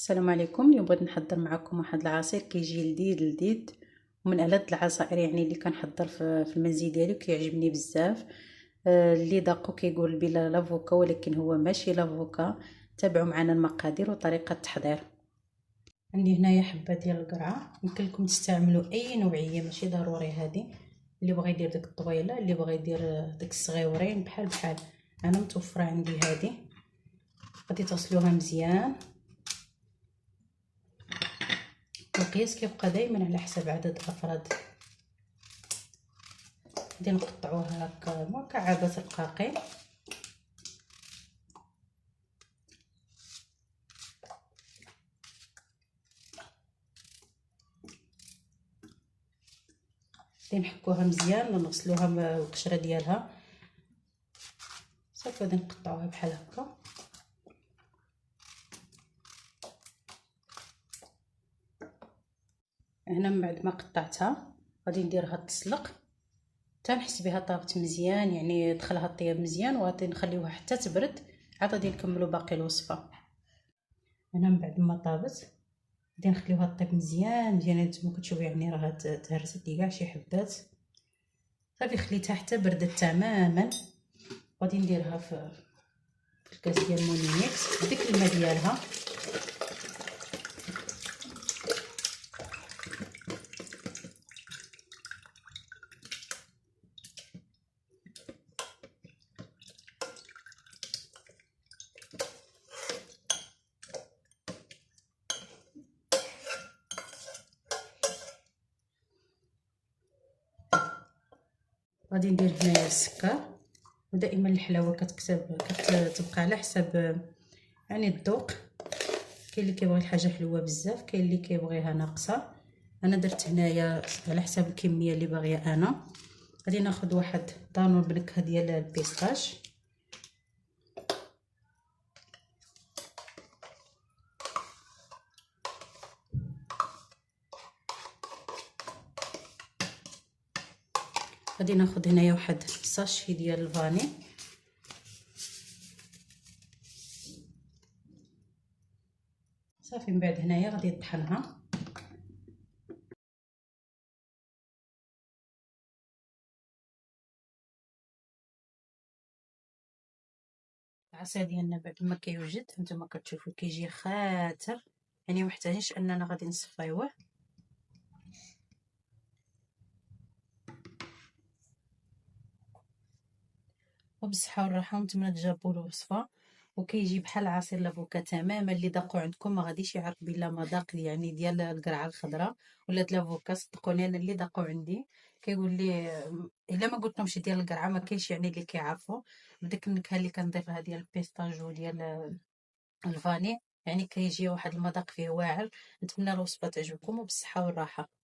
السلام عليكم. اليوم بغيت نحضر معكم واحد العصير كيجي لذيذ ومن ألذ العصائر يعني اللي كنحضر في المنزل ديالي وكيعجبني بزاف. اللي داقو كيقول بلا لافوكا ولكن هو ماشي لافوكا. تابعوا معنا المقادير وطريقة التحضير. عندي هنايا حبه ديال القرعه، يمكن لكم تستعملوا اي نوعيه ماشي ضروري هذه. اللي بغى يدير ديك الطويله، اللي بغى يدير ديك الصغيورين بحال انا متوفره عندي هذه. غادي تغسلوها مزيان، القياس كيبقى دائما على حسب عدد الافراد. غادي نقطعوها هكا مكعبات رقاقين. غادي نحكوها مزيان ونغسلوها القشره ديالها صافي. غادي نقطعوها بحال هكا. هنا من بعد ما قطعتها غادي نديرها تسلق حتى نحس بها طابت مزيان، يعني دخلها الطياب مزيان، وغادي نخليوها حتى تبرد عاد غادي نكملوا باقي الوصفه. هنا من بعد ما طابت غادي نخليوها طيب مزيان نتوما كتشوفوا يعني راها تهرست لي كاع شي حبات صافي. خليتها حتى بردت تماما. غادي نديرها في الكاس ديال مونيميكس بديك الماء ديالها. غادي ندير هنايا السكر، ودائما الحلاوه كتبقى على حسب يعني الذوق. كاين اللي كيبغي الحاجه حلوه بزاف، كاين اللي كيبغيها ناقصه. انا درت هنايا على حسب الكميه اللي باغيه انا. غادي ناخذ واحد دانون بنكهه ديال البيستاش، غادي ناخذ هنايا واحد ساشي ديال الفاني، صافي. من بعد هنايا غادي نطحنها. العصير ديالنا بعد ما كيوجد نتوما كتشوفوا كيجي خاتر، يعني محتاجينش اننا غادي نصفيوه. وبالصحه والراحه، ونتمنى تجربوا الوصفه. وكيجي بحال عصير لافوكا تماما. اللي داقو عندكم ما غاديش يعرف بلا مذاق يعني ديال القرعه الخضراء ولا لافوكا. صدقوني انا اللي داقو عندي كيقول لي الا ما قلت لهمش ديال القرعه ما كاينش يعني اللي كيعرفوا. بديك النكهه اللي كنضيفها ديال البيستاجو ديال الفاني، يعني كيجي واحد المذاق فيه واعر. نتمنى الوصفه تعجبكم وبالصحه والراحه.